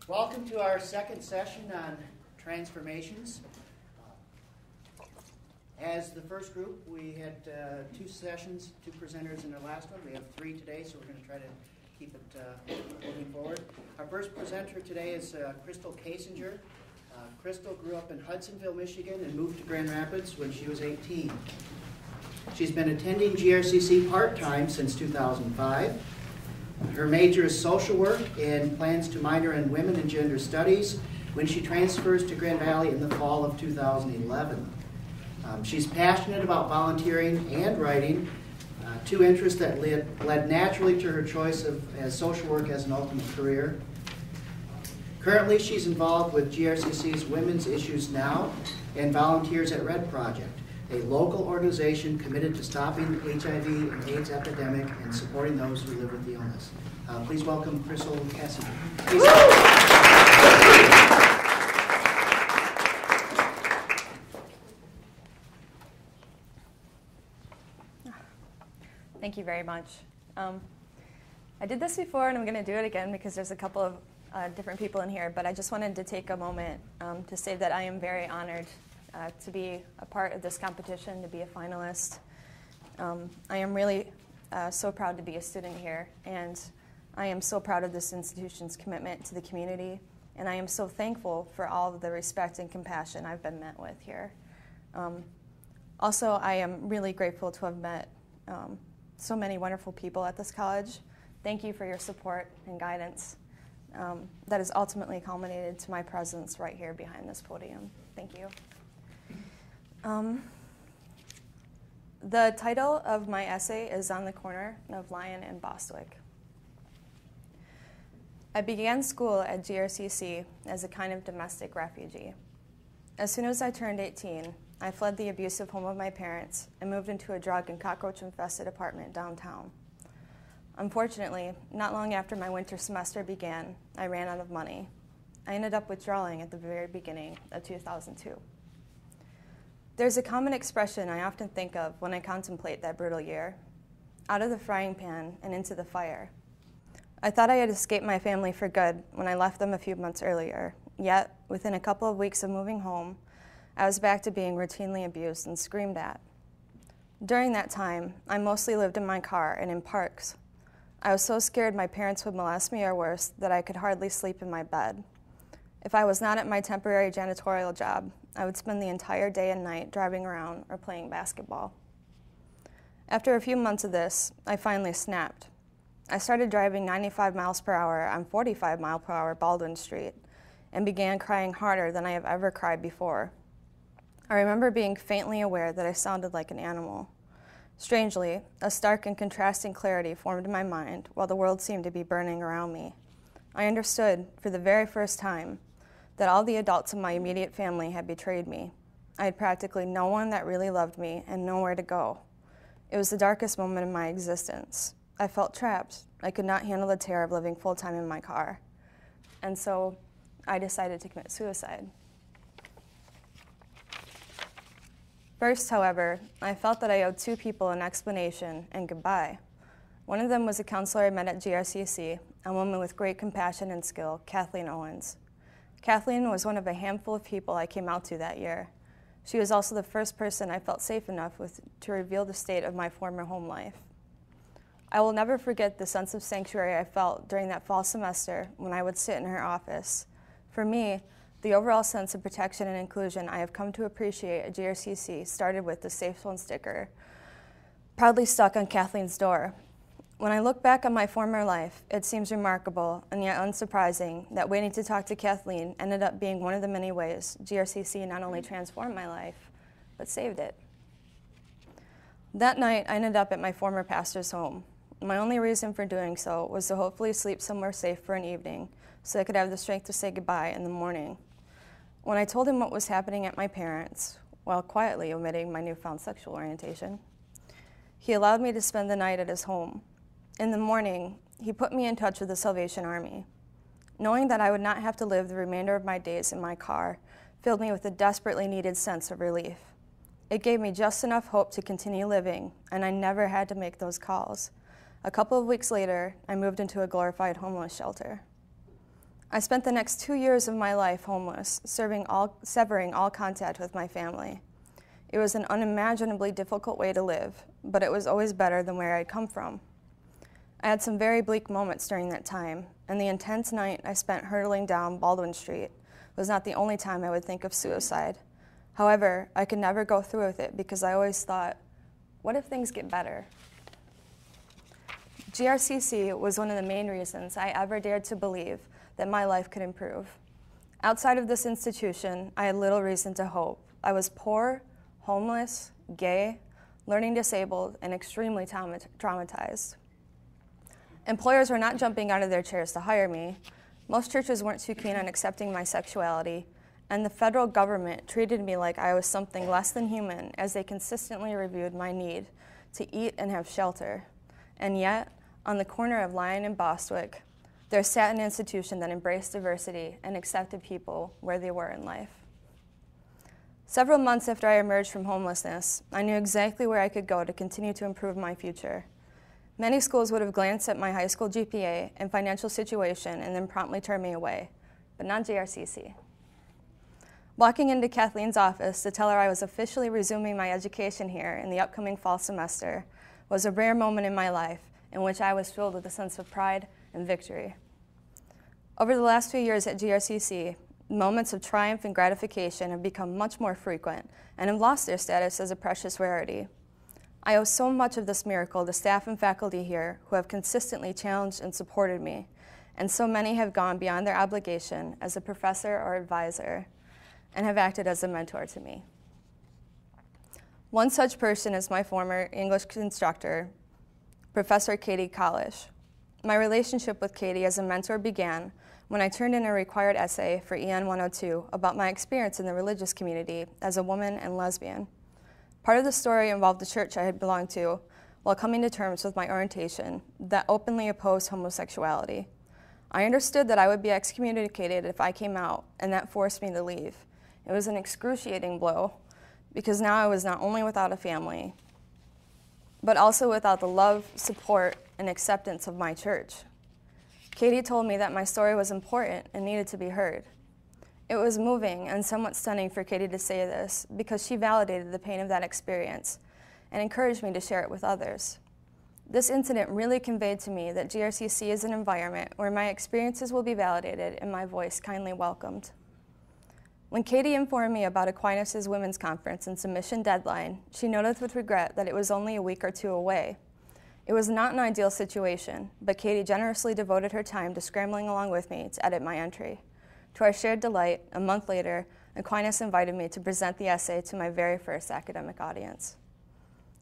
Welcome to our second session on transformations. As the first group, we had two sessions, two presenters in our last one. We have three today, so we're going to try to keep it moving forward. Our first presenter today is Chrystal Kasinger. Chrystal grew up in Hudsonville, Michigan, and moved to Grand Rapids when she was 18. She's been attending GRCC part-time since 2005. Her major is social work and plans to minor in women and gender studies when she transfers to Grand Valley in the fall of 2011. She's passionate about volunteering and writing, two interests that led naturally to her choice of social work as an ultimate career. Currently, she's involved with GRCC's Women's Issues Now and volunteers at Red Project, a local organization committed to stopping the HIV and AIDS epidemic and supporting those who live with the illness. Please welcome Chrystal Kasinger. Thank you very much. I did this before, and I'm going to do it again because there's a couple of different people in here, but I just wanted to take a moment to say that I am very honored to be a part of this competition, to be a finalist. I am really so proud to be a student here, and I am so proud of this institution's commitment to the community, and I am so thankful for all of the respect and compassion I've been met with here. Also, I am really grateful to have met so many wonderful people at this college. Thank you for your support and guidance. That has ultimately culminated to my presence right here behind this podium. Thank you. The title of my essay is On the Corner of Lyon and Bostwick. I began school at GRCC as a kind of domestic refugee. As soon as I turned 18, I fled the abusive home of my parents and moved into a drug and cockroach-infested apartment downtown. Unfortunately, not long after my winter semester began, I ran out of money. I ended up withdrawing at the very beginning of 2002. There's a common expression I often think of when I contemplate that brutal year: out of the frying pan and into the fire. I thought I had escaped my family for good when I left them a few months earlier, yet within a couple of weeks of moving home, I was back to being routinely abused and screamed at. During that time, I mostly lived in my car and in parks. I was so scared my parents would molest me or worse that I could hardly sleep in my bed. If I was not at my temporary janitorial job, I would spend the entire day and night driving around or playing basketball. After a few months of this, I finally snapped. I started driving 95 miles per hour on 45 mile per hour Baldwin Street and began crying harder than I have ever cried before. I remember being faintly aware that I sounded like an animal. Strangely, a stark and contrasting clarity formed in my mind while the world seemed to be burning around me. I understood, for the very first time, that all the adults in my immediate family had betrayed me. I had practically no one that really loved me and nowhere to go. It was the darkest moment in my existence. I felt trapped. I could not handle the terror of living full-time in my car. And so I decided to commit suicide. First, however, I felt that I owed two people an explanation and goodbye. One of them was a counselor I met at GRCC, a woman with great compassion and skill, Kathleen Owens. Kathleen was one of a handful of people I came out to that year. She was also the first person I felt safe enough with to reveal the state of my former home life. I will never forget the sense of sanctuary I felt during that fall semester when I would sit in her office. For me, the overall sense of protection and inclusion I have come to appreciate at GRCC started with the Safe Zone sticker, proudly stuck on Kathleen's door. When I look back on my former life, it seems remarkable and yet unsurprising that waiting to talk to Kathleen ended up being one of the many ways GRCC not only transformed my life, but saved it. That night, I ended up at my former pastor's home. My only reason for doing so was to hopefully sleep somewhere safe for an evening so I could have the strength to say goodbye in the morning. When I told him what was happening at my parents', while quietly omitting my newfound sexual orientation, he allowed me to spend the night at his home. In the morning, he put me in touch with the Salvation Army. Knowing that I would not have to live the remainder of my days in my car filled me with a desperately needed sense of relief. It gave me just enough hope to continue living, and I never had to make those calls. A couple of weeks later, I moved into a glorified homeless shelter. I spent the next 2 years of my life homeless, severing all contact with my family. It was an unimaginably difficult way to live, but it was always better than where I'd come from. I had some very bleak moments during that time, and the intense night I spent hurtling down Baldwin Street was not the only time I would think of suicide. However, I could never go through with it because I always thought, what if things get better? GRCC was one of the main reasons I ever dared to believe that my life could improve. Outside of this institution, I had little reason to hope. I was poor, homeless, gay, learning disabled, and extremely traumatized. Employers were not jumping out of their chairs to hire me. Most churches weren't too keen on accepting my sexuality, and the federal government treated me like I was something less than human as they consistently reviewed my need to eat and have shelter. And yet, on the corner of Lyon and Bostwick, there sat an institution that embraced diversity and accepted people where they were in life. Several months after I emerged from homelessness, I knew exactly where I could go to continue to improve my future. Many schools would have glanced at my high school GPA and financial situation and then promptly turned me away, but not GRCC. Walking into Kathleen's office to tell her I was officially resuming my education here in the upcoming fall semester was a rare moment in my life in which I was filled with a sense of pride and victory. Over the last few years at GRCC, moments of triumph and gratification have become much more frequent and have lost their status as a precious rarity. I owe so much of this miracle to staff and faculty here who have consistently challenged and supported me, and so many have gone beyond their obligation as a professor or advisor and have acted as a mentor to me. One such person is my former English instructor, Professor Katie Collish. My relationship with Katie as a mentor began when I turned in a required essay for EN 102 about my experience in the religious community as a woman and lesbian. Part of the story involved the church I had belonged to while coming to terms with my orientation that openly opposed homosexuality. I understood that I would be excommunicated if I came out, and that forced me to leave. It was an excruciating blow because now I was not only without a family, but also without the love, support, and acceptance of my church. Katie told me that my story was important and needed to be heard. It was moving and somewhat stunning for Katie to say this because she validated the pain of that experience and encouraged me to share it with others. This incident really conveyed to me that GRCC is an environment where my experiences will be validated and my voice kindly welcomed. When Katie informed me about Aquinas' Women's Conference and submission deadline, she noted with regret that it was only a week or two away. It was not an ideal situation, but Katie generously devoted her time to scrambling along with me to edit my entry. To our shared delight, a month later, Aquinas invited me to present the essay to my very first academic audience.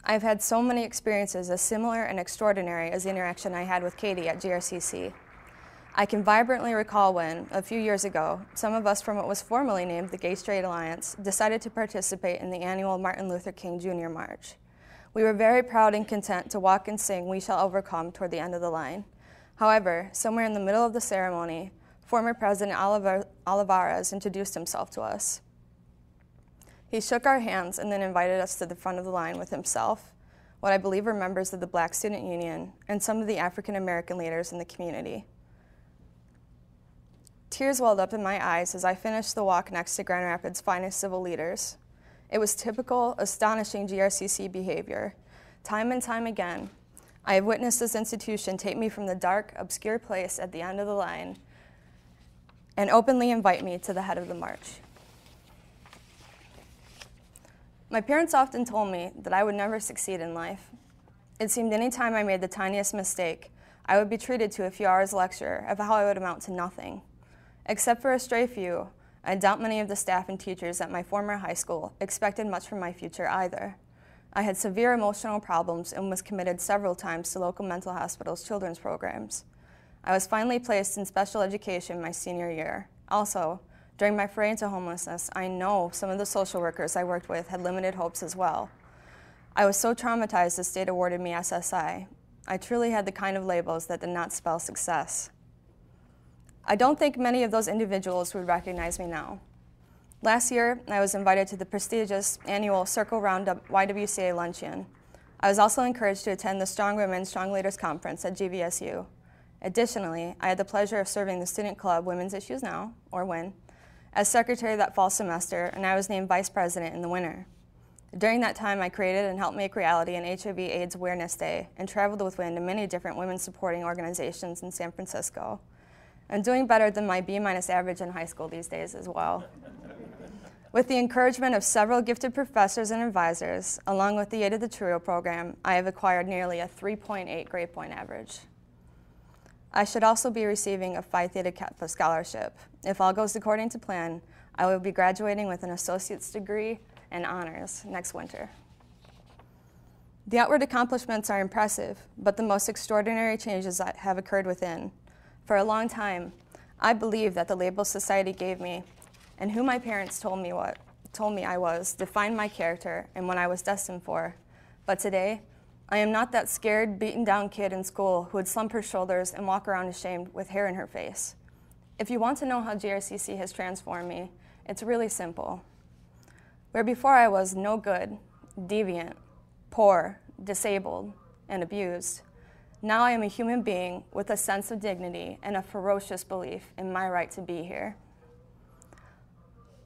I have had so many experiences as similar and extraordinary as the interaction I had with Katie at GRCC. I can vibrantly recall when, a few years ago, some of us from what was formerly named the Gay Straight Alliance decided to participate in the annual Martin Luther King Jr. March. We were very proud and content to walk and sing "We Shall Overcome" toward the end of the line. However, somewhere in the middle of the ceremony, former President Olivares introduced himself to us. He shook our hands and then invited us to the front of the line with himself, what I believe were members of the Black Student Union, and some of the African American leaders in the community. Tears welled up in my eyes as I finished the walk next to Grand Rapids' finest civil leaders. It was typical, astonishing GRCC behavior. Time and time again, I have witnessed this institution take me from the dark, obscure place at the end of the line and openly invite me to the head of the march. My parents often told me that I would never succeed in life. It seemed any time I made the tiniest mistake, I would be treated to a few hours lecture of how I would amount to nothing. Except for a stray few, I doubt many of the staff and teachers at my former high school expected much from my future either. I had severe emotional problems and was committed several times to local mental hospitals' children's programs. I was finally placed in special education my senior year. Also, during my foray into homelessness, I know some of the social workers I worked with had limited hopes as well. I was so traumatized the state awarded me SSI. I truly had the kind of labels that did not spell success. I don't think many of those individuals would recognize me now. Last year, I was invited to the prestigious annual Circle Roundup YWCA luncheon. I was also encouraged to attend the Strong Women, Strong Leaders Conference at GVSU. Additionally, I had the pleasure of serving the student club Women's Issues Now, or WIN, as secretary that fall semester, and I was named vice president in the winter. During that time, I created and helped make reality an HIV/AIDS Awareness Day and traveled with WIN to many different women-supporting organizations in San Francisco. I'm doing better than my B- average in high school these days as well. With the encouragement of several gifted professors and advisors, along with the aid of the TRIO program, I have acquired nearly a 3.8 grade point average. I should also be receiving a Phi Theta Kappa scholarship. If all goes according to plan, I will be graduating with an associate's degree and honors next winter. The outward accomplishments are impressive, but the most extraordinary changes that have occurred within. For a long time, I believed that the label society gave me and who my parents told me I was defined my character and what I was destined for. But today, I am not that scared, beaten down kid in school who would slump her shoulders and walk around ashamed with hair in her face. If you want to know how GRCC has transformed me, it's really simple. Where before I was no good, deviant, poor, disabled, and abused, now I am a human being with a sense of dignity and a ferocious belief in my right to be here.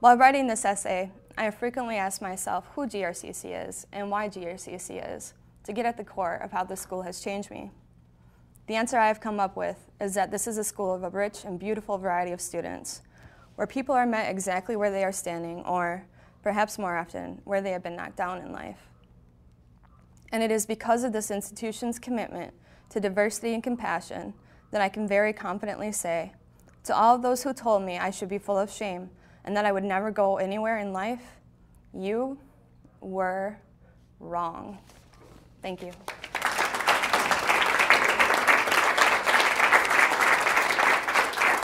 While writing this essay, I have frequently asked myself who GRCC is and why GRCC is, to get at the core of how the school has changed me. The answer I have come up with is that this is a school of a rich and beautiful variety of students, where people are met exactly where they are standing, or, perhaps more often, where they have been knocked down in life. And it is because of this institution's commitment to diversity and compassion that I can very confidently say, to all of those who told me I should be full of shame and that I would never go anywhere in life, you were wrong. Thank you.